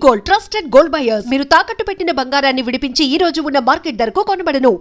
Gold, trusted gold buyers. మీరు తాకట్టు పెట్టిన బంగారాన్ని విడిపించి ఈ రోజు ఉన్న మార్కెట్ ధరకు కొనబడను.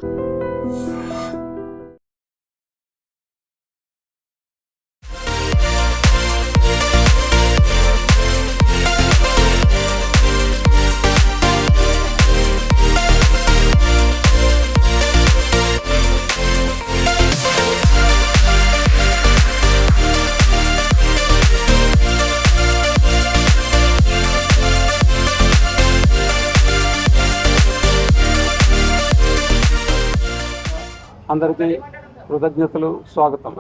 అందరికీ కృతజ్ఞతలు, స్వాగతం.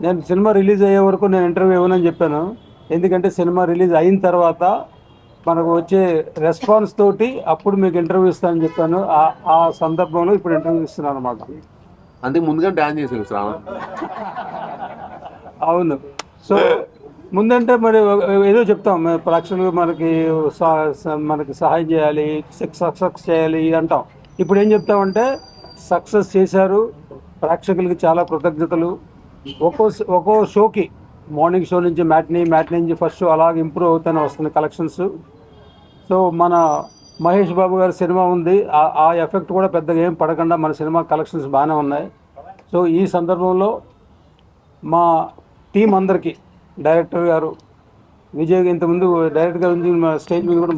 నేను సినిమా రిలీజ్ అయ్యే వరకు నేను ఇంటర్వ్యూ ఇవ్వనని చెప్పాను. ఎందుకంటే సినిమా రిలీజ్ అయిన తర్వాత మనకు వచ్చే రెస్పాన్స్ తోటి అప్పుడు మీకు ఇంటర్వ్యూ ఇస్తానని చెప్పాను. ఆ సందర్భంలో ఇప్పుడు ఇంటర్వ్యూ ఇస్తున్నాను అనమాట. అందుకే ముందుగా డాన్స్ చేసాను శ్రావణ్. అవును. సో ముందంటే మరి ఏదో చెప్తాం, ప్రేక్షకులు మనకి సహాయం చేయాలి, సక్సెస్ చేయాలి అంటాం. ఇప్పుడు ఏం చెప్తామంటే సక్సెస్ చేశారు, ప్రేక్షకులకి చాలా కృతజ్ఞతలు. ఒక్కో షోకి మార్నింగ్ షో నుంచి మ్యాట్నీ నుంచి ఫస్ట్ షో అలాగే ఇంప్రూవ్ అవుతూనే వస్తుంది కలెక్షన్స్. సో మన మహేష్ బాబు గారి సినిమా ఉంది, ఆ ఎఫెక్ట్ కూడా పెద్దగా ఏం పడకుండా మన సినిమా కలెక్షన్స్ బాగానే ఉన్నాయి. సో ఈ సందర్భంలో మా టీం అందరికీ, డైరెక్టర్ గారు విజయ్ ఇంతకుముందు డైరెక్టర్ గారి గురించి స్టేజ్ మీద కూడా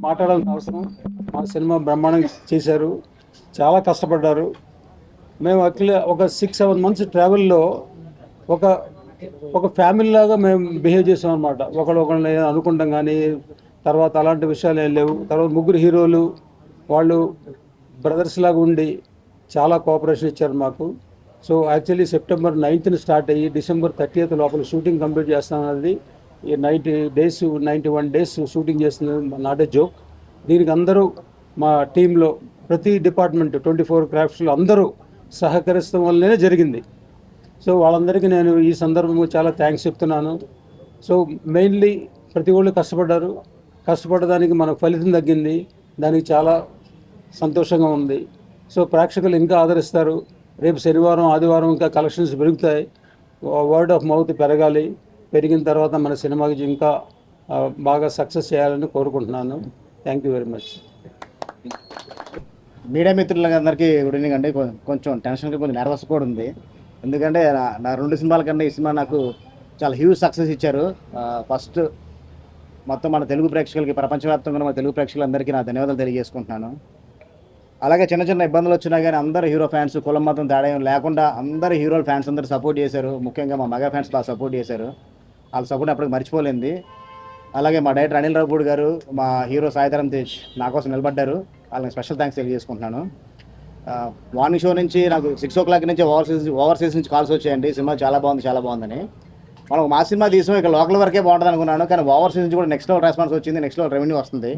మాట్లాడాల్సిన అవసరం. మా సినిమా బ్రహ్మాండంగా చేశారు, చాలా కష్టపడ్డారు. మేము ఒక 6-7 months ట్రావెల్లో ఒక ఫ్యామిలీ లాగా మేము బిహేవ్ చేసాం అనమాట. ఒకళ్ళని అనుకుంటాం కానీ తర్వాత అలాంటి విషయాలు ఏం లేవు. తర్వాత ముగ్గురు హీరోలు వాళ్ళు బ్రదర్స్ లాగా ఉండి చాలా కోఆపరేషన్ ఇచ్చారు మాకు. So actually September 9th start అయ్యి December 30th లోపల షూటింగ్ కంప్లీట్ చేస్తామన్నది. ఈ 91 days షూటింగ్ చేస్తుంది, నాట్ ఏ జోక్. దీనికి అందరూ మా టీంలో ప్రతి డిపార్ట్మెంట్ 24 క్రాఫ్ట్స్లో అందరూ సహకరిస్తాం వల్లనే జరిగింది. సో వాళ్ళందరికీ నేను ఈ సందర్భంలో చాలా థ్యాంక్స్ చెప్తున్నాను. సో మెయిన్లీ ప్రతి ఒళ్ళు కష్టపడడానికి మనకు ఫలితం తగ్గింది, దానికి చాలా సంతోషంగా ఉంది. సో ప్రేక్షకులు ఇంకా ఆదరిస్తారు. రేపు శనివారం ఆదివారం ఇంకా కలెక్షన్స్ పెరుగుతాయి, వర్డ్ ఆఫ్ మౌత్ పెరగాలి. పెరిగిన తర్వాత మన సినిమాకి ఇంకా బాగా సక్సెస్ చేయాలని కోరుకుంటున్నాను. Thank you very much. Media మిత్రులందరికీ గుడ్ ఈవినింగ్ అండి. కొంచెం టెన్షన్గా కొంచెం నర్వస్ కూడా ఉంది. ఎందుకంటే నా 2 సినిమాల కన్నా ఈ సినిమా నాకు చాలా హ్యూజ్ సక్సెస్ ఇచ్చారు. ఫస్ట్ మొత్తం మన తెలుగు ప్రేక్షకులకి, ప్రపంచవ్యాప్తంగా మన తెలుగు ప్రేక్షకులందరికీ నా ధన్యవాదాలు తెలియజేసుకుంటున్నాను. అలాగే చిన్న ఇబ్బందులు వచ్చినా కానీ అందరు హీరో ఫ్యాన్స్, కులం మతం తేడా లేకుండా అందరు హీరోల ఫ్యాన్స్ అందరూ సపోర్ట్ చేశారు. ముఖ్యంగా మా మగా ఫ్యాన్స్ బాగా సపోర్ట్ చేశారు. వాళ్ళ సపోర్ట్ అప్పటికి మర్చిపోలేంది. అలాగే మా డైరెక్టర్ అనిల్ రావుపూడి గారు, మా హీరో సాయిధరం తేజ్ నా కోసం నిలబడ్డారు. వాళ్ళకి స్పెషల్ థ్యాంక్స్ తెలియజేసుకుంటున్నాను. మార్నింగ్ షో నుంచి నాకు 6 o'clock నుంచి ఓవర్సీస్ నుంచి కాల్స్ వచ్చాయండి, సినిమా చాలా బాగుందని. మనం మా సినిమా తీసాం, ఇక లోకల్ వరకే బాగుంటుంది అనుకున్నాను, కానీ ఓవర్సీస్ నుంచి కూడా నెక్స్ట్ లెవెల్ రెస్పాన్స్ వచ్చింది, నెక్స్ట్ లెవెల్ రెవెన్యూ వస్తుంది.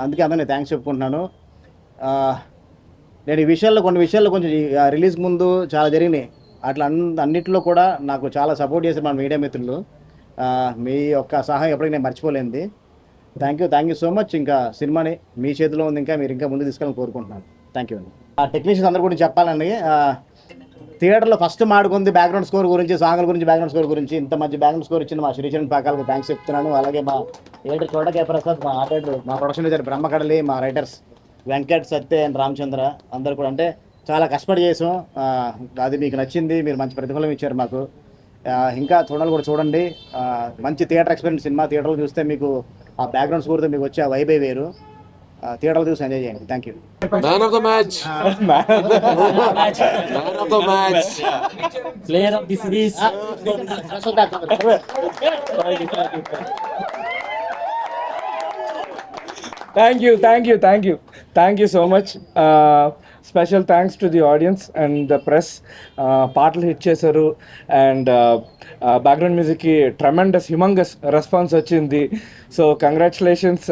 అందుకే అందరినీ థ్యాంక్స్ చెప్పుకుంటున్నాను. నేను కొన్ని విషయాల్లో కొంచెం రిలీజ్ ముందు చాలా జరిగినాయి, అట్లా అన్నింటిలో కూడా నాకు చాలా సపోర్ట్ చేశారు మన మీడియా మిత్రులు. మీ యొక్క సహాయం ఎప్పటికీ నేను మర్చిపోలేంది. Thank you so much. ఇంకా సినిమాని మీ చేతిలో ఉంది, ఇంకా మీరు ఇంకా ముందు తీసుకెళ్ళాలని కోరుకుంటున్నాను. థ్యాంక్ యూ అండి. టెక్నీషియన్స్ అందరి గురించి చెప్పాలండి. థియేటర్లో ఫస్ట్ మాడుకుంది బ్యాక్గ్రౌండ్ స్కోర్ గురించి, సాంగ్ల గురించి, బ్యాక్గ్రౌండ్ స్కోర్ గురించి. ఇంత మంచి బ్యాక్గ్రౌండ్ స్కోర్ ఇచ్చిన మా శ్రీచరణ్ పాకాలకి థ్యాంక్స్ చెప్తున్నాను. అలాగే మా ఎడిటర్ చోటకే ప్రసాద్, మా ఆర్డర్, మా ప్రొడక్షన్ డిజైనర్ బ్రహ్మకడలి, మా writers Venkat, Satya and Ramachandra అందరు కూడా అంటే చాలా కష్టపడి చేసాం. అది మీకు నచ్చింది, మీరు మంచి ప్రతిఫలం ఇచ్చారు మాకు. ఇంకా చూడండి. మంచి థియేటర్ ఎక్స్పీరియన్స్. సినిమా థియేటర్లో చూస్తే మీకు ఆ బ్యాక్గ్రౌండ్ స్కోర్తో మీకు వచ్చే వైబే వేరు. థియేటర్లో చూసి ఎంజాయ్ చేయండి. Thank you. Man of the match, player of the series. Thank you so much. Special thanks to the audience and the press. పాటలు హిట్ చేశారు అండ్ బ్యాక్గ్రౌండ్ మ్యూజిక్కి humongous response వచ్చింది. So congratulations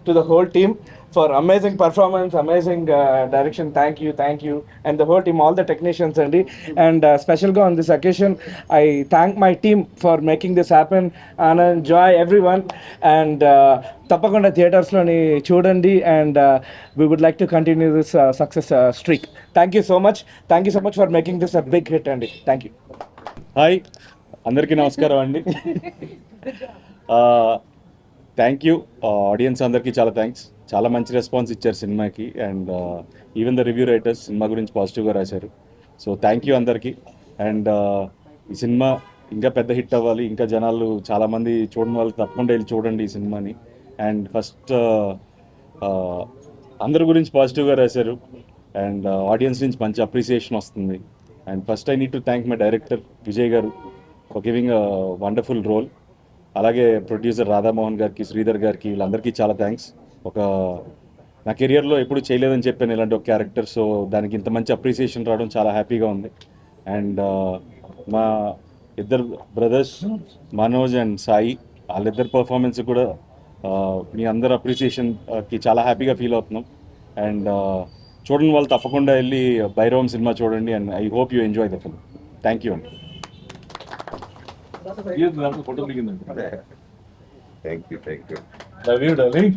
to the whole team for amazing performance, amazing direction. Thank you and the whole team, all the technicians and special on this occasion I thank my team for making this happen and enjoy everyone and తప్పకుండా థియేటర్స్లోని చూడండి and we would like to continue this success streak. Thank you so much for making this a big hit అండి. Thank you. Hi, అందరికీ నమస్కారం అండి. Thank you audience అందరికీ చాలా thanks. చాలా మంచి రెస్పాన్స్ ఇచ్చారు సినిమాకి. And even the review writers cinema గురించి పాజిటివ్గా రాశారు. సో థ్యాంక్ యూ అందరికీ. అండ్ ఈ సినిమా ఇంకా పెద్ద హిట్ అవ్వాలి, ఇంకా జనాలు చాలామంది చూడని వాళ్ళు తప్పకుండా వెళ్ళి చూడండి ఈ సినిమాని. అండ్ ఫస్ట్ అందరి గురించి పాజిటివ్గా రాశారు అండ్ ఆడియన్స్ నుంచి మంచి అప్రిసియేషన్ వస్తుంది. And first I need to thank my director Vijay garu for giving a wonderful role. అలాగే ప్రొడ్యూసర్ రాధామోహన్ గారికి, శ్రీధర్ గారికి, వీళ్ళందరికీ చాలా థ్యాంక్స్. నా కెరియర్లో ఎప్పుడు చేయలేదని చెప్పాను ఇలాంటి ఒక క్యారెక్టర్. సో దానికి ఇంత మంచి అప్రిసియేషన్ రావడం చాలా హ్యాపీగా ఉంది. అండ్ మా ఇద్దరు బ్రదర్స్ మనోజ్ అండ్ సాయి, వాళ్ళిద్దరు పర్ఫార్మెన్స్ కూడా మీ అందరు అప్రిసియేషన్కి చాలా హ్యాపీగా ఫీల్ అవుతున్నాం. అండ్ చూడండి వాళ్ళు తప్పకుండా వెళ్ళి భైరవం సినిమా చూడండి. And I hope you enjoy the film. Thank you అండి. ఫోటో దిగిందండి. Thank you. Love you darling.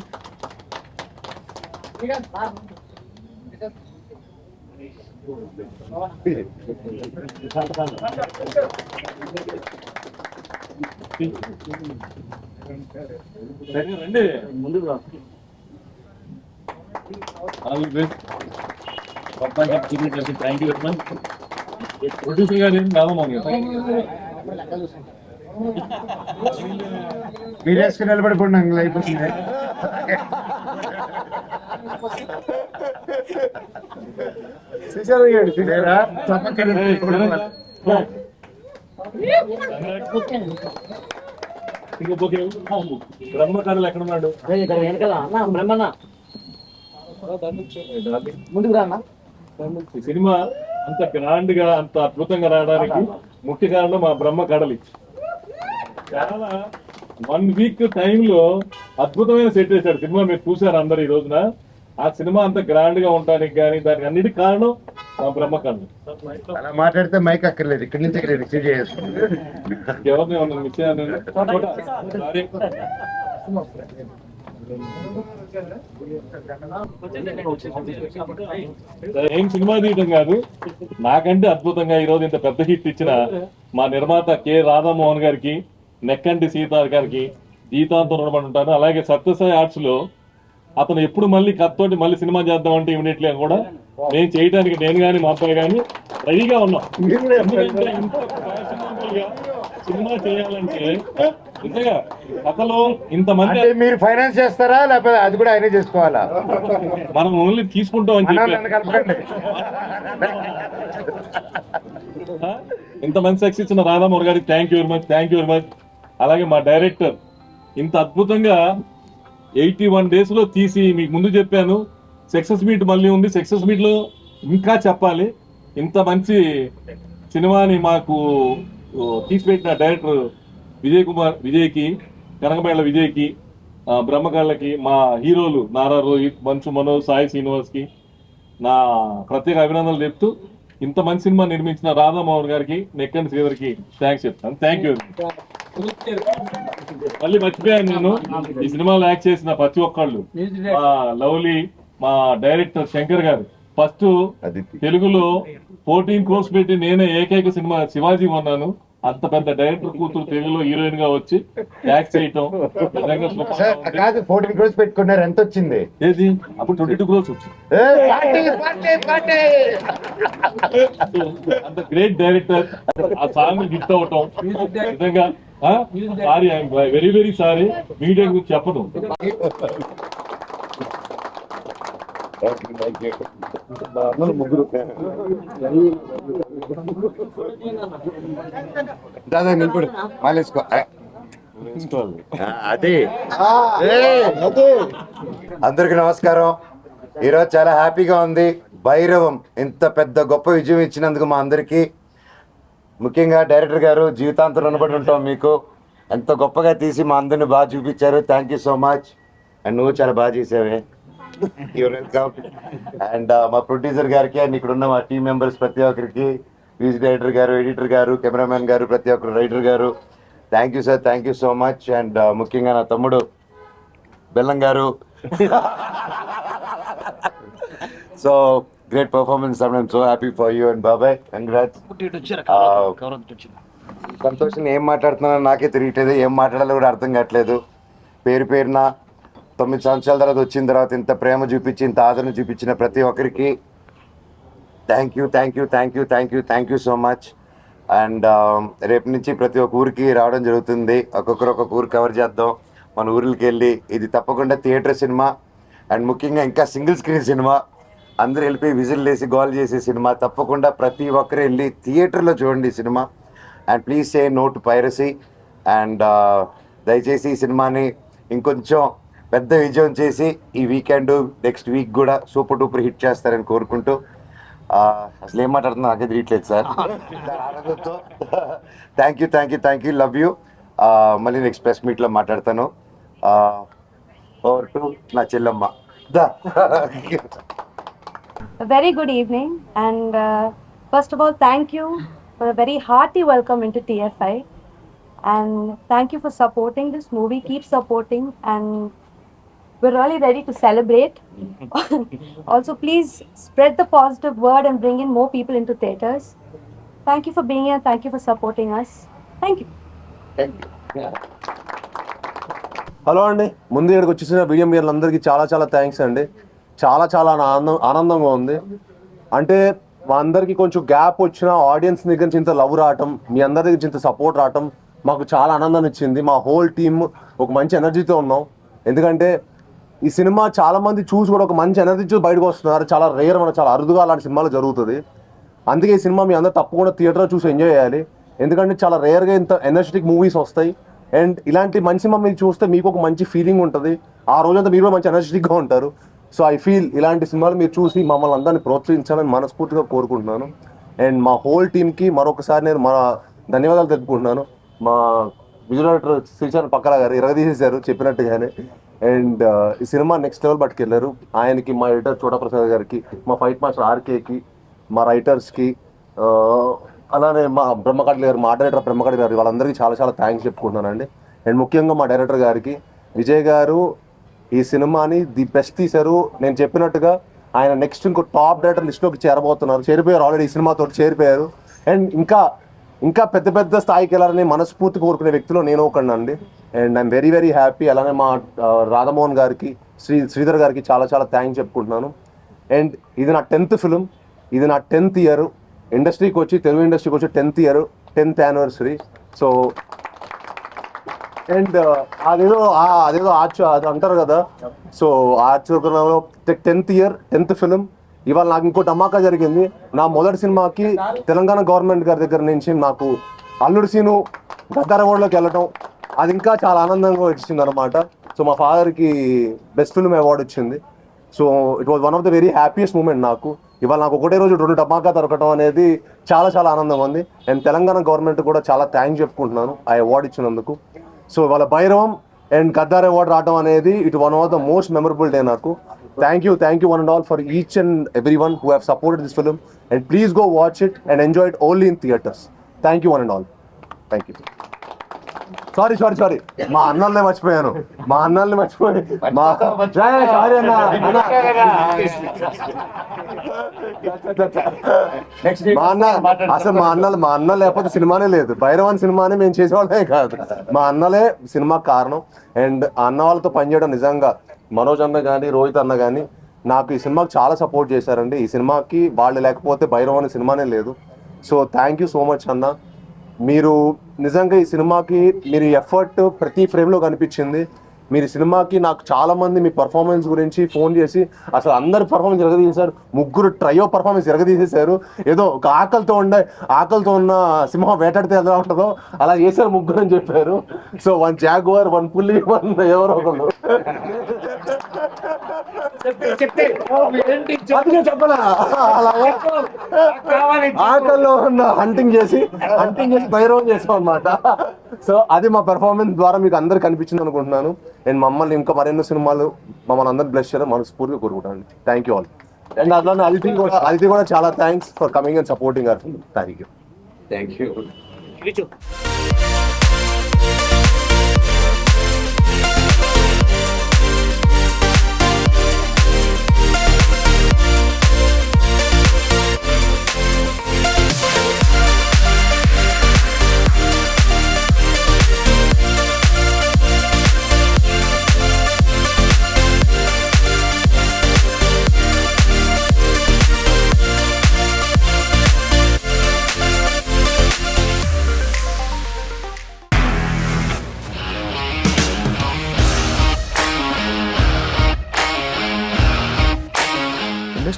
రండి ముందుకు రా. Thank you very much. Producer garu Ramamohan గారు మీరు వేసుకుని నిలబడిపోండి, అంగులు అయిపోతుంది. బ్రహ్మకారులు ఎక్కడ ఉన్నాడు? ముందుకు రా అన్న. ఈ సినిమా అంత గ్రాండ్ గా, అంత అద్భుతంగా రావడానికి ముఖ్య కారణం మా బ్రహ్మ కడలి. చాలా 1 వీక్ టైంలో అద్భుతమైన సెట్ చేశాడు సినిమా. మీరు చూసారు అందరు ఈ రోజున. ఆ సినిమా అంత గ్రాండ్ గా ఉండడానికి కానీ దానికి అన్నిటికీ కారణం మా బ్రహ్మ కడలి. అలా మాట్లాడితే మైక్ అక్కర్లేదు, ఇక్కడి నుంచి ఇక్కడ రిసీవ్ చేసుకుంటాం. ఎవరిని ఏమన్నా మిస్ అయ్యాను? సారీ. ఏం సినిమా తీయటం కాదు, నాకంటే అద్భుతంగా ఈరోజు ఇంత పెద్ద హిట్ ఇచ్చిన మా నిర్మాత కె రాధామోహన్ గారికి, నెక్కంటి సీతార్ గారికి జీతాంతం రుణపడి ఉంటాను. అలాగే సత్యసాయి ఆర్ట్స్ లో అతను ఎప్పుడు మళ్ళీ కత్తోటి మళ్ళీ సినిమా చేద్దామంటే ఇమీడియట్లీ కూడా నేను చేయడానికి, నేను కానీ మా అబ్బాయి కానీ రెడీగా ఉన్నాం. ఎందుకంటే ఇంత fashionable గా సినిమా చేయాలంటే నిజంగా కథలో ఇంతమంది మీరు ఫైనాన్స్ చేస్తారా లేకపోతే అది కూడా ఆయనే చేసుకోవాలా? మనం ఓన్లీ తీసుకుంటాం అని చెప్పి నన్ను కలపకండి. ఇంత మంచి సక్సెస్ ఇచ్చిన రాధామోహన్ గారికి thank you very much, thank you very much. అలాగే మా డైరెక్టర్ ఇంత అద్భుతంగా 81 days లో తీసి మీకు ముందు చెప్పాను. సక్సెస్ మీట్ మళ్ళీ ఉంది, సక్సెస్ మీట్ లో ఇంకా చెప్పాలి. ఇంత మంచి సినిమాని మాకు తీసిపెట్టిన డైరెక్టర్ విజయ్కి, కనకమేళ విజయ్కి, బ్రహ్మకళ్ళకి, మా హీరోలు నారా రోహిత్, మంచు మనోజ్, సాయి శ్రీనివాస్కి నా ప్రత్యేక అభినందనలు చెప్తూ ఇంత మంచి సినిమా నిర్మించిన రాధామోహన్ గారికి, నెక్కంటి శ్రీధర్కి థ్యాంక్స్ చెప్తాను. Thank you. మళ్ళీ మర్చిపోయాను నేను, ఈ సినిమాలో యాక్ట్ చేసిన ప్రతి ఒక్కళ్ళు, మా లవ్లీ, మా డైరెక్టర్ శంకర్ గారు. ఫస్ట్ తెలుగులో 14 crores పెట్టి నేనే ఏకైక సినిమా శివాజీ కొన్నాను. అంత పెద్ద డైరెక్టర్ కూతురు తెలుగులో హీరోయిన్ గా వచ్చి యాక్ట్ చేయటం నిజంగా కాదు, 14 crores పెట్టుకున్నారు, ఎంత వచ్చింది? ఏది అప్పుడు 22 crores వచ్చింది. అంత గ్రేట్ డైరెక్టర్, ఆ సాంగ్ హిట్ అవటం నిజంగా sorry, I'm very very sorry. Media గురించి చెప్పను. ముగ్గురు దాదా నిలబడు, మాలేసుకో. అదే అందరికి నమస్కారం. ఈరోజు చాలా హ్యాపీగా ఉంది. భైరవం ఇంత పెద్ద గొప్ప విజయం ఇచ్చినందుకు మా అందరికీ, ముఖ్యంగా డైరెక్టర్ గారు జీవితాంతం రుణపడి ఉంటాం మీకు. ఎంత గొప్పగా తీసి మా అందరిని బాగా చూపించారు. Thank you so much. And నువ్వు చాలా బాగా చేసావే. Your welcome. అండ్ మా ప్రొడ్యూసర్ గారికి అండ్ ఇక్కడ ఉన్న మా టీం మెంబర్స్ ప్రతి ఒక్కరికి, music director garu, editor garu, cameraman garu, ప్రతి ఒక్కరు, writer garu, thank you sir, thank you so much. And ముఖ్యంగా నా తమ్ముడు Bellam garu. So great performance. I'm so happy for you and బాబాయ్, కంగ్రాట్స్. సంతోషం ఏం మాట్లాడుతున్నానో నాకే తెలియట్లేదు, ఏం మాట్లాడాలో కూడా అర్థం కావట్లేదు. పేరు పేరున 9 సంవత్సరాల తర్వాత వచ్చిన తర్వాత ఇంత ప్రేమ చూపించి ఇంత ఆదరణ చూపించిన ప్రతి ఒక్కరికి thank you so much. And రేపు నుంచి ప్రతి ఒక్క ఊరికి రావడం జరుగుతుంది. ఒక్కొక్క ఊరు కవర్ చేద్దాం. మన ఊరికి వెళ్ళి ఇది తప్పకుండా థియేటర్ సినిమా అండ్ ముఖ్యంగా ఇంకా సింగిల్ స్క్రీన్ సినిమా, అందరూ వెళ్ళిపోయి విజిల్ వేసి గోల్ చేసే సినిమా. తప్పకుండా ప్రతి ఒక్కరు వెళ్ళి థియేటర్లో చూడండి ఈ సినిమా. And please say no to piracy. And దయచేసి ఈ సినిమాని ఇంకొంచెం పెద్ద విజయం చేసి ఈ వీకెండ్ నెక్స్ట్ వీక్ కూడా సూపర్ డూపర్ హిట్ చేస్తారని కోరుకుంటూ, అసలు ఏం మాట్లాడుతున్నా నాకే తెలియట్లేదు సార్. ఆనందంతో థ్యాంక్ యూ లవ్ యూ. మళ్ళీ నెక్స్ట్ ప్రెస్ మీట్లో మాట్లాడతాను. ఓవర్ టు నా చెల్లమ్మ. A very good evening, and first of all, thank you for a very hearty welcome into TFI, and thank you for supporting this movie. Keep supporting, and we're really ready to celebrate. Also, please spread the positive word and bring in more people into theaters. Thank you for being here. Thank you for supporting us. Thank you. Hello అండి, ముందు ఇక్కడికి వచ్చేసిన video మీరందరికీ చాలా thanks అండి. చాలా ఆనందంగా ఉంది. అంటే మా అందరికీ కొంచెం గ్యాప్ వచ్చిన ఆడియన్స్ దగ్గర నుంచి ఇంత లవ్ రావటం, మీ అందరి దగ్గర నుంచి ఇంత సపోర్ట్ రావటం మాకు చాలా ఆనందాన్ని ఇచ్చింది. మా హోల్ టీమ్ ఒక మంచి ఎనర్జీతో ఉన్నాం. ఎందుకంటే ఈ సినిమా చాలా మంది చూసి కూడా ఒక మంచి ఎనర్జీ చూసి బయటకు వస్తున్నారు. చాలా రేర్, మన చాలా అరుదుగా అలాంటి సినిమాలు జరుగుతుంది. అందుకే ఈ సినిమా మీ అందరూ తప్పకుండా థియేటర్లో చూసి ఎంజాయ్ చేయాలి. ఎందుకంటే చాలా రేర్గా ఇంత ఎనర్జెటిక్ మూవీస్ వస్తాయి. అండ్ ఇలాంటి మంచి సినిమా మీరు చూస్తే మీకు ఒక మంచి ఫీలింగ్ ఉంటుంది. ఆ రోజంతా మీరు కూడా మంచి ఎనర్జెటిక్గా ఉంటారు. సో ఐ ఫీల్ ఇలాంటి సినిమాలు మీరు చూసి మమ్మల్ని అందరినీ ప్రోత్సహించాలని మనస్ఫూర్తిగా కోరుకుంటున్నాను. అండ్ మా హోల్ టీమ్కి మరొకసారి నేను మన ధన్యవాదాలు తెలుపుకుంటున్నాను. మా విజువల్ డైరెక్టర్ శ్రీచరణ్ పక్కల గారు ఇరగదీసేశారు చెప్పినట్టుగానే. అండ్ ఈ సినిమా నెక్స్ట్ లెవెల్ పట్టుకెళ్ళారు. ఆయనకి, మా ఎడిటర్ చోటప్రసాద్ గారికి, మా ఫైట్ మాస్టర్ ఆర్కేకి, మా రైటర్స్కి, అలానే మా బ్రహ్మకట్ల గారు, మా డైరెక్టర్ బ్రహ్మకట్ల గారు, వాళ్ళందరికీ చాలా థ్యాంక్స్ చెప్పుకుంటున్నానండి. అండ్ ముఖ్యంగా మా డైరెక్టర్ గారికి, విజయ్ గారు ఈ సినిమాని ది బెస్ట్ తీశారు. నేను చెప్పినట్టుగా ఆయన నెక్స్ట్ ఇంకో టాప్ డైరెక్టర్ లిస్ట్లోకి చేరిపోయారు. ఆల్రెడీ ఈ సినిమాతో చేరిపోయారు. అండ్ ఇంకా పెద్ద స్థాయికి వెళ్ళాలని మనస్ఫూర్తి కోరుకునే వ్యక్తిలో నేను ఒకనండి. And I'm very happy. అలానే మా రాధామోహన్ గారికి, శ్రీధర్ గారికి చాలా థ్యాంక్స్ చెప్పుకుంటున్నాను. అండ్ ఇది నా 10th ఫిలిం, ఇది నా 10th ఇయర్ ఇండస్ట్రీకి వచ్చి, తెలుగు ఇండస్ట్రీకి వచ్చి 10th year, 10th anniversary. So and అదేదో అది అంటారు కదా, సో ఆచరణలో 10th ఇయర్ 10th ఫిలిం. ఇవాళ నాకు ఇంకో ధమాకా జరిగింది. నా మొదటి సినిమాకి తెలంగాణ గవర్నమెంట్ గారి దగ్గర నుంచి నాకు అల్లుడు సీను గద్దార్ అవార్డులోకి వెళ్ళటం, అది ఇంకా చాలా ఆనందంగా వచ్చింది అనమాట. సో మా ఫాదర్కి బెస్ట్ ఫిల్మ్ అవార్డు వచ్చింది. So it was one of the very happiest moment నాకు. ఇవాళ నాకు ఒకటే రోజు 2 టమాకా దొరకటం అనేది చాలా ఆనందంగా ఉంది. అండ్ తెలంగాణ గవర్నమెంట్ కూడా చాలా థ్యాంక్స్ చెప్పుకుంటున్నాను ఆ అవార్డు ఇచ్చినందుకు. సో ఇవాళ భైరవం అండ్ గద్దార్ అవార్డు రావడం అనేది it one of the most memorable day నాకు. Thank you one and all for each and every one who have supported this film. And please go watch it and enjoy it only in theatres. Thank you one and all. Thank you. Sorry మా అన్నల్ని మర్చిపోయాను. మా అన్న లేకపోతే సినిమానే లేదు. భైరవాన్ సినిమానే మేము చేసేవాళ్ళే కాదు, మా అన్నలే సినిమా కారణం. అండ్ అన్న వాళ్ళతో పనిచేయడం నిజంగా మనోజ్ అన్న కానీ, రోహిత్ అన్న కానీ నాకు ఈ సినిమాకి చాలా సపోర్ట్ చేశారండి. ఈ సినిమాకి వాళ్ళు లేకపోతే భైరవాన్ సినిమానే లేదు. So thank you so much అన్న. మీరు నిజంగా ఈ సినిమాకి మీరు ఎఫర్ట్ ప్రతి ఫ్రేమ్లో కనిపించింది. మీరు సినిమాకి నాకు చాలామంది మీ పర్ఫార్మెన్స్ గురించి ఫోన్ చేసి అసలు అందరు పర్ఫార్మెన్స్ ఎరగదీసేశారు. 3 ట్రయో పర్ఫార్మెన్స్ ఎరగదీసేశారు. ఏదో ఒక ఆకలితో ఉన్న సింహం వేటాడితే ఎలా ఉంటుందో అలా చేశారు 3 అని చెప్పారు. సో 1 జాగ్వార్, 1 పులి, 1 ఎవరో ఒకళ్ళు చెప్పలా ఆకల్లో ఉన్న హంటింగ్ చేసి భైరవం చేసాం అనమాట. సో అది మా పెర్ఫార్మెన్స్ ద్వారా మీకు అందరు కనిపించింది అనుకుంటున్నాను. అండ్ మమ్మల్ని ఇంకా మరెన్నో సినిమాలు మమ్మల్ని అందరూ బ్లెస్ చేయాలని మనస్ఫూర్తిగా కోరుకుంటాను. Thank you all. అండ్ అట్లానే అదితి కూడా చాలా thanks for coming and supporting hour film. Thank you.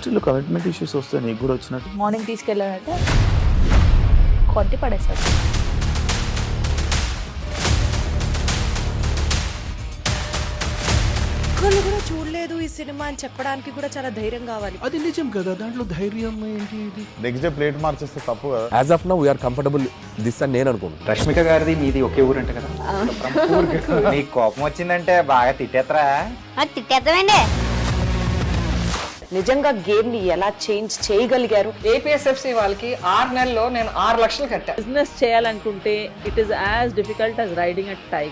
ఇండస్ట్రీలో కమిట్మెంట్ ఇష్యూస్ వస్తే నీకు కూడా వచ్చినట్టు. మార్నింగ్ తీసుకెళ్ళాడంటే కొట్టి పడేస్తాడు. ఒక్కళ్ళు కూడా చూడలేదు ఈ సినిమా అని చెప్పడానికి కూడా చాలా ధైర్యం కావాలి. అది నిజం కదా, దాంట్లో ధైర్యం ఏంటి? ఇది నెక్స్ట్ డే ప్లేట్ మార్చేస్తే తప్పు కదా. As of now we are comfortable this అని నేను అనుకుంటున్నాను. రష్మిక గారిది మీది ఒకే ఊరంట కదా. నీకు కోపం వచ్చిందంటే బాగా తిట్టేత్తరా? తిట్టేద్దామండి. నిజంగా గేమ్ ని ఎలా చేంజ్ చేయగలిగారు? ఏపీఎస్ఎఫ్సి వాళ్ళకి 6 నెలల్లో నేను 6 లక్షలు కట్టా. బిజినెస్ చేయాలనుకుంటే it is as difficult as riding a tiger.